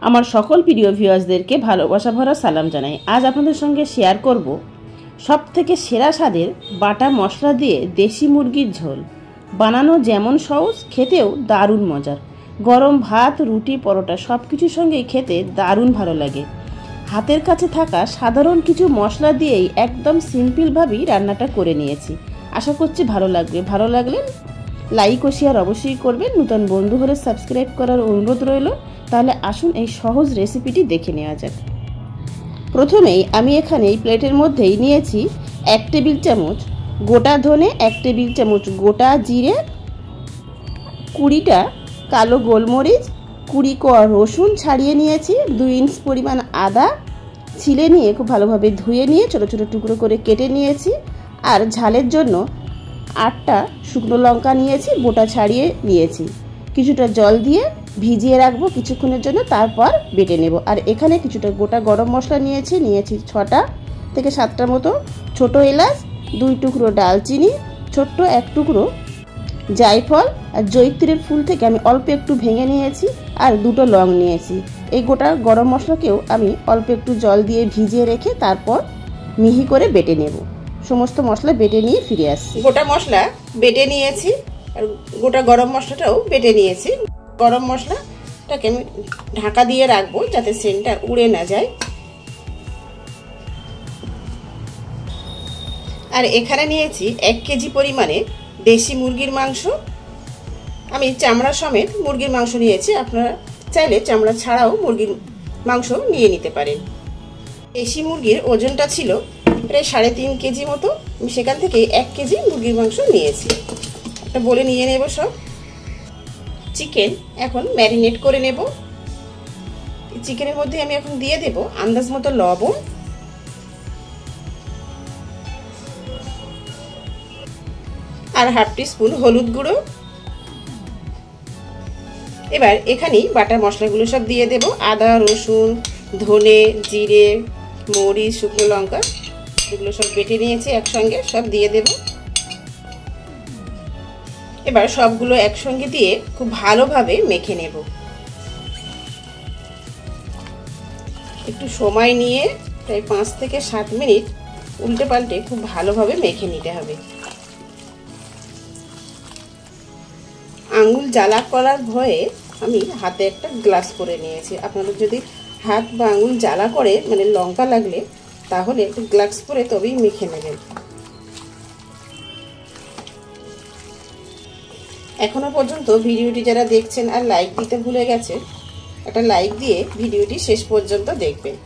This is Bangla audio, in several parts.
আমার সকল প্রিয় ভিউয়ার্সদেরকে ভালোবাসা ভরা সালাম জানাই। আজ আপনাদের সঙ্গে শেয়ার করব সবথেকে সেরা স্বাদের বাটা মশলা দিয়ে দেশি মুরগির ঝোল। বানানো যেমন সহজ, খেতেও দারুণ মজার। গরম ভাত, রুটি, পরোটা সব কিছুর সঙ্গেই খেতে দারুণ ভালো লাগে। হাতের কাছে থাকা সাধারণ কিছু মশলা দিয়েই একদম সিম্পলভাবেই রান্নাটা করে নিয়েছি। আশা করছি ভালো লাগবে। ভালো লাগলে লাইক ও শেয়ার অবশ্যই করবেন। নতুন বন্ধু হলে সাবস্ক্রাইব করার অনুরোধ রইল। তাহলে আসুন এই সহজ রেসিপিটি দেখে নেওয়া যাক। প্রথমেই আমি এখানে এই প্লেটের মধ্যেই নিয়েছি 1 টেবিল চামচ গোটা ধনে, 1 টেবিল চামচ গোটা জিরে, 20টা কালো গোলমরিচ, 20 কোয়া রসুন ছাড়িয়ে নিয়েছি, 2 ইঞ্চ পরিমাণ আদা ছিলে নিয়ে খুব ভালোভাবে ধুয়ে নিয়ে ছোটো ছোটো টুকরো করে কেটে নিয়েছি। আর ঝালের জন্য 8টা শুকনো লঙ্কা নিয়েছি, বোটা ছাড়িয়ে নিয়েছি। কিছুটা জল দিয়ে ভিজিয়ে রাখবো কিছুক্ষণের জন্য, তারপর বেটে নেব। আর এখানে কিছুটা গোটা গরম মশলা নিয়েছি 6টা থেকে 7টার মতো ছোট এলাচ, 2 টুকরো ডালচিনি, ছোট্ট 1 টুকরো জায়ফল, আর জয়িত্রীর ফুল থেকে আমি অল্প একটু ভেঙে নিয়েছি, আর 2টো লং নিয়েছি। এই গোটা গরম মশলাকেও আমি অল্প একটু জল দিয়ে ভিজিয়ে রেখে তারপর মিহি করে বেটে নেব। সমস্ত মশলা বেটে নিয়ে ফিরে আসছি। গোটা মশলা বেটে নিয়েছি আর গোটা গরম মশলাটাও বেটে নিয়েছি। গরম মশলাটাকে আমি ঢাকা দিয়ে রাখবো যাতে সেন্টটা উড়ে না যায়। আর এখানে নিয়েছি 1 কেজি পরিমাণে দেশি মুরগির মাংস। আমি চামড়া সমেত মুরগির মাংস নিয়েছি, আপনারা চাইলে চামড়া ছাড়াও মুরগির মাংস নিয়ে নিতে পারেন। দেশি মুরগির ওজনটা ছিল প্রায় 3.5 কেজি মতো। আমি সেখান থেকে 1 কেজি মুরগির মাংস নিয়েছি। একটা বলে নিয়ে নেব সব। চিকেন এখন ম্যারিনেট করে নেব। চিকেনের মধ্যে আমি এখন দিয়ে দেব আন্দাজ মতো লবণ, আর হাফ টিস্পুন হলুদ গুঁড়ো। এবার এখানেই বাটা মশলাগুলো সব দিয়ে দেব। আদা, রসুন, ধনে, জিরে, মরিচ, শুকনো লঙ্কা এগুলো সব বেটে নিয়েছি একসঙ্গে, সব দিয়ে দেব। এবার সবগুলো একসঙ্গে দিয়ে খুব ভালোভাবে মেখে নেব। একটু সময় নিয়ে প্রায় 5 থেকে 7 মিনিট উল্টে পাল্টে খুব ভালোভাবে মেখে নিতে হবে। আঙুল জ্বালা করার ভয়ে আমি হাতে একটা গ্লাস করে নিয়েছি। আপনাদের যদি হাত বা আঙুল জ্বালা করে মানে লঙ্কা লাগলে তাহলে একটু গ্লাস পরে তবেই মেখে নেবেন। এখনো পর্যন্ত ভিডিওটি যারা দেখছেন আর লাইক দিতে ভুলে গেছে, একটা লাইক দিয়ে ভিডিওটি শেষ পর্যন্ত দেখবেন।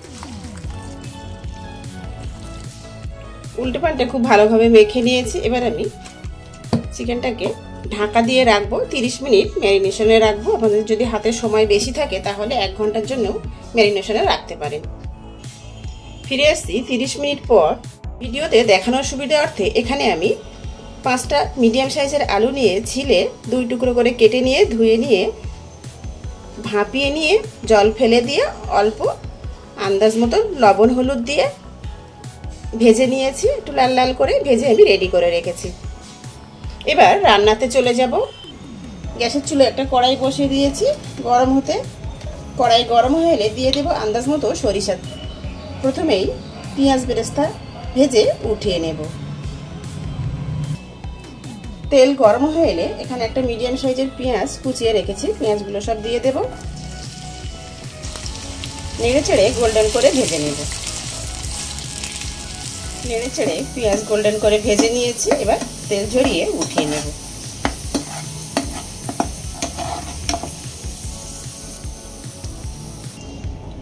উল্টে পাল্টে খুব ভালোভাবে মেখে নিয়েছি। এবার আমি চিকেনটাকে ঢাকা দিয়ে রাখবো, 30 মিনিট ম্যারিনেশনে রাখবো। আপনাদের যদি হাতে সময় বেশি থাকে তাহলে 1 ঘন্টার জন্য ম্যারিনেশনে রাখতে পারেন। ফিরে আসছি 30 মিনিট পর। ভিডিওতে দেখানোর সুবিধার্থে এখানে আমি 5টা মিডিয়াম সাইজের আলু নিয়ে ছিলে 2 টুকরো করে কেটে নিয়ে ধুয়ে নিয়ে ভাপিয়ে নিয়ে জল ফেলে দিয়ে অল্প আন্দাজ মতো লবণ হলুদ দিয়ে ভেজে নিয়েছি। একটু লাল লাল করে ভেজে আমি রেডি করে রেখেছি। এবার রান্নাতে চলে যাব। গ্যাসের চুলে একটা কড়াই বসিয়ে দিয়েছি গরম হতে। কড়াই গরম হয়ে এলে দিয়ে দেব আন্দাজ মতো সরিষা। প্রথমেই পেঁয়াজ বেরেস্তা ভেজে উঠিয়ে নেব। তেল গরম হয়ে এলে এখানে একটা মিডিয়াম সাইজের পেঁয়াজ কুচিয়ে রেখেছি, পেঁয়াজগুলো সব দিয়ে দেব। নেড়ে চেড়ে গোল্ডেন করে ভেজে নেব। নেড়ে চেড়ে পেঁয়াজ গোল্ডেন করে ভেজে নিয়েছি। এবার তেল ঝরিয়ে উঠিয়ে নেব।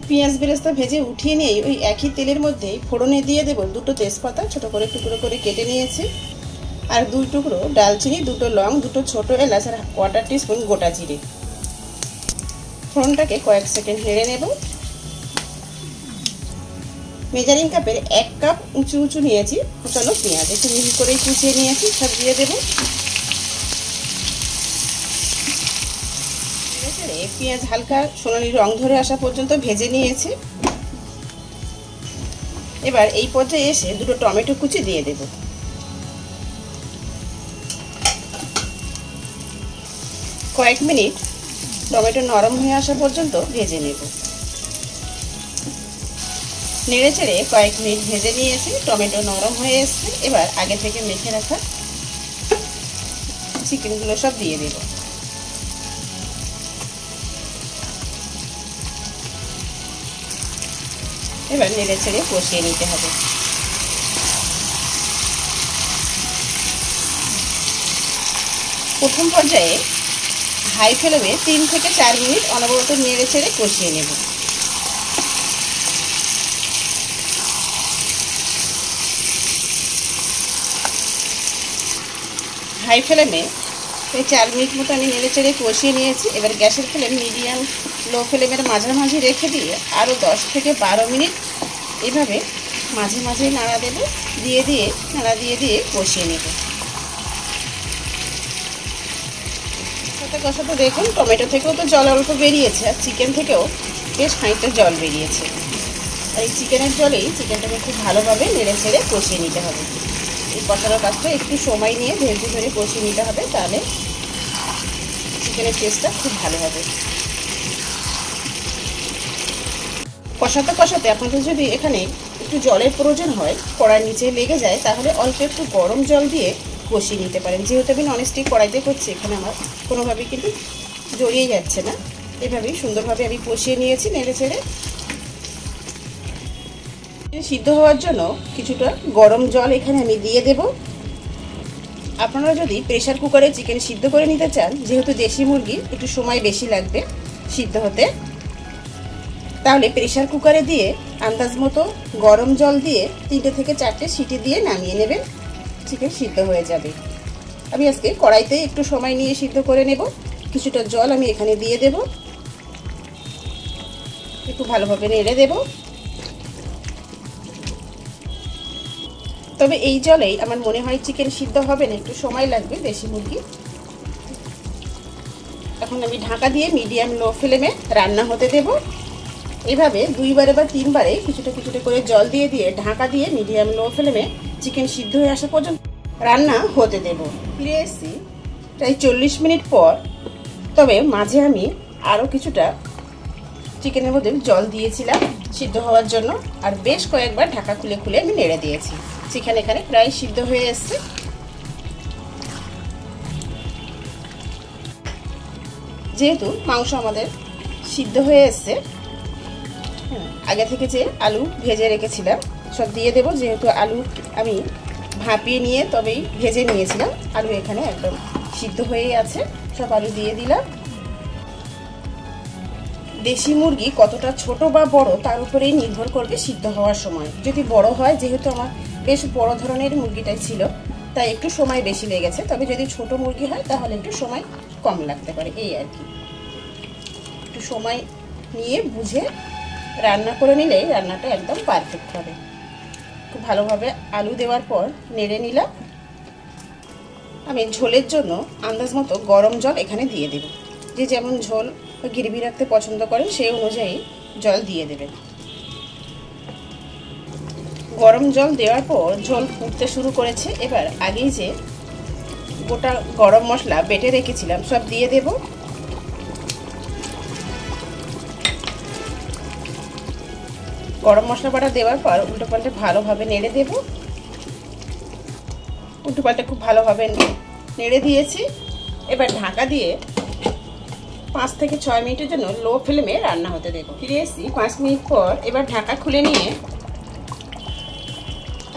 পেঁয়াজ বেরেস্তা ভেজে উঠিয়ে নিয়ে ওই একই তেলের মধ্যে ফোড়নে দিয়ে দেব 2টো তেজপাতা ছোট করে টুকরো করে কেটে নিয়েছি, আর 2 টুকরো ডালচিনি, 2টো লং, 2টো ছোট এলাচ, আর 1/4 টিস্পুন গোটা জিরে। ফোড়নটাকে কয়েক সেকেন্ড নেড়ে নেব। মেজারিং কাপের 1 কাপ উঁচু উঁচু নিয়েছি কুচানো পেঁয়াজ, একটু মিহি করেই কুচিয়ে নিয়েছি, সব দিয়ে দেব। পেঁয়াজ হালকা সোনালি রং ধরে আসা পর্যন্ত ভেজে নিয়েছি। এবার এই পর্যায়ে এসে 2টো টমেটো কুচি দিয়ে দেব। কয়েক মিনিট টমেটো নরম হয়ে আসা পর্যন্ত ভেজে নেব। নেড়ে চেড়ে কয়েক মিনিট ভেজে নিয়েছি, টমেটো নরম হয়ে এসছে। এবার আগে থেকে মেখে রাখা চিকেনগুলো সব দিয়ে দেব। এবার নেড়ে চেড়ে কষিয়ে নিতে হবে। প্রথম পর্যায়ে হাই ফ্লেমে 3 থেকে 4 মিনিট অনবরত নেড়ে চেড়ে কষিয়ে নেব। হাই ফ্লেমে 4 মিনিট মতো আমি নেড়ে চেড়ে কষিয়ে নিয়েছি। এবার গ্যাসের ফ্লেম মিডিয়াম লো ফ্লেমের মাঝামাঝি রেখে দিয়ে আরও 10 থেকে 12 মিনিট এভাবে মাঝে মাঝে নাড়া দেব, নাড়া দিয়ে কষিয়ে নেব। কষাতে দেখুন টমেটো থেকেও তো জল অল্প বেরিয়েছে, আর চিকেন থেকেও বেশ খানিকটা জল বেরিয়েছে। আর এই চিকেনের জলেই চিকেনটাকে খুব ভালোভাবে নেড়ে ছেড়ে কষিয়ে নিতে হবে। এই কষানোর কাজটা একটু সময় নিয়ে ধৈর্য ধরে কষিয়ে নিতে হবে, তাহলে চিকেনের টেস্টটা খুব ভালো হবে। কষাতে আপনাদের যদি এখানে একটু জলের প্রয়োজন হয়, কড়াইয়ের নিচে লেগে যায়, তাহলে অল্প একটু গরম জল দিয়ে কষিয়ে নিতে পারেন। যেহেতু আমি ননস্টিক কড়াইতে করছি, এখানে আমার কোনোভাবেই কিন্তু জড়িয়ে যাচ্ছে না। এভাবেই সুন্দরভাবে আমি কষিয়ে নিয়েছি নেড়ে ছেড়ে। সিদ্ধ হওয়ার জন্য কিছুটা গরম জল এখানে আমি দিয়ে দেব। আপনারা যদি প্রেসার কুকারে চিকেন সিদ্ধ করে নিতে চান, যেহেতু দেশি মুরগি একটু সময় বেশি লাগবে সিদ্ধ হতে, তাহলে প্রেসার কুকারে দিয়ে আন্দাজ মতো গরম জল দিয়ে 3 থেকে 4টে সিটি দিয়ে নামিয়ে নেবেন, চিকেন সিদ্ধ হয়ে যাবে। আমি আজকে কড়াইতে একটু সময় নিয়ে সিদ্ধ করে নেব। কিছুটা জল আমি এখানে দিয়ে দেব, একটু ভালোভাবে নেড়ে দেব। তবে এই জলেই আমার মনে হয় চিকেন সিদ্ধ হবে না, একটু সময় লাগবে, দেশি মুরগি। এখন আমি ঢাকা দিয়ে মিডিয়াম লো ফ্লেমে রান্না হতে দেব। এইভাবে 2 বারে বা 3 বারে কিছুটা করে জল দিয়ে ঢাকা দিয়ে মিডিয়াম লো ফ্লেমে চিকেন সিদ্ধ হয়ে আসা পর্যন্ত রান্না হতে দেব। ফিরে এসেছি প্রায় 40 মিনিট পর। তবে মাঝে আমি আরও কিছুটা চিকেনের মধ্যে জল দিয়েছিলাম সিদ্ধ হওয়ার জন্য, আর বেশ কয়েকবার ঢাকা খুলে আমি নেড়ে দিয়েছি। চিকেন এখানে প্রায় সিদ্ধ হয়ে এসছে। যেহেতু মাংস আমাদের সিদ্ধ হয়ে এসছে, আগে থেকে যে আলু ভেজে রেখেছিলাম সব দিয়ে দেব। যেহেতু আলু আমি ভাপিয়ে নিয়ে তবেই ভেজে নিয়েছিলাম, আলু এখানে একদম সিদ্ধ হয়ে আছে, সব আলু দিয়ে দিলাম। দেশি মুরগি কতটা ছোট বা বড় তার উপরেই নির্ভর করবে সিদ্ধ হওয়ার সময়। যদি বড় হয়, যেহেতু আমার বেশ বড় ধরনের মুরগিটাই ছিল, তাই একটু সময় বেশি লেগেছে। তবে যদি ছোট মুরগি হয় তাহলে একটু সময় কম লাগতে পারে, এই আর কি। একটু সময় নিয়ে বুঝে রান্না করে নিলেই রান্নাটা একদম পারফেক্ট হবে। খুব ভালোভাবে আলু দেওয়ার পর নেড়ে নিলাম। আমি ঝোলের জন্য আন্দাজ মতো গরম জল এখানে দিয়ে দেব। যে যেমন ঝোল বা গ্রেভি রাখতে পছন্দ করেন সেই অনুযায়ী জল দিয়ে দেবেন। গরম জল দেওয়ার পর ঝোল ফুটতে শুরু করেছে। এবার আগেই যে গোটা গরম মশলা বেটে রেখেছিলাম সব দিয়ে দেব। গরম মশলা বাটা দেওয়ার পর উল্টো পাল্টে ভালোভাবে নেড়ে দেব। উল্টো পাল্টে খুব ভালোভাবে নেড়ে দিয়েছি। এবার ঢাকা দিয়ে 5 থেকে 6 মিনিটের জন্য লো ফ্লেমে রান্না হতে দেব। ফিরে এসেছি 5 মিনিট পর। এবার ঢাকা খুলে নিয়ে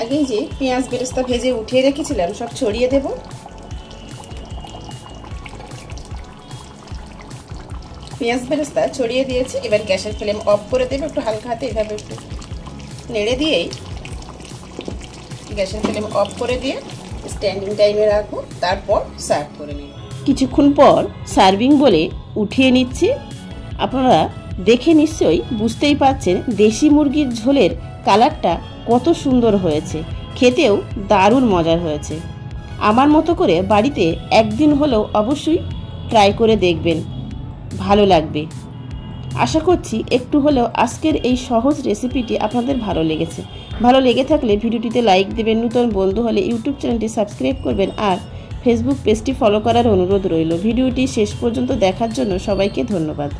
আগেই যে পেঁয়াজ বেরেস্তা ভেজে উঠিয়ে রেখেছিলাম সব ছড়িয়ে দেব। পেঁয়াজ বেরেস্তা ছড়িয়ে দিয়েছি। এবার গ্যাসের ফ্লেম অফ করে দেব। একটু হালকা হাতে এভাবে একটু নেড়ে দিয়েই গ্যাসের ফ্লেম অফ করে দিয়ে স্ট্যান্ডিং টাইমে রাখবো, তারপর সার্ভ করে নেব। কিছুক্ষণ পর সার্ভিং বলে উঠিয়ে নিচ্ছি। আপনারা দেখে নিশ্চয়ই বুঝতেই পারছেন দেশি মুরগির ঝোলের কালারটা কত সুন্দর হয়েছে, খেতেও দারুণ মজার হয়েছে। আমার মতো করে বাড়িতে একদিন হলেও অবশ্যই ট্রাই করে দেখবেন, ভালো লাগবে। আশা করছি একটু হলেও আজকের এই সহজ রেসিপিটি আপনাদের ভালো লেগেছে। ভালো লেগে থাকলে ভিডিওটিতে লাইক দেবেন, নতুন বন্ধু হলে ইউটিউব চ্যানেলটি সাবস্ক্রাইব করবেন, আর ফেসবুক পেজটি ফলো করার অনুরোধ রইল। ভিডিওটি শেষ পর্যন্ত দেখার জন্য সবাইকে ধন্যবাদ।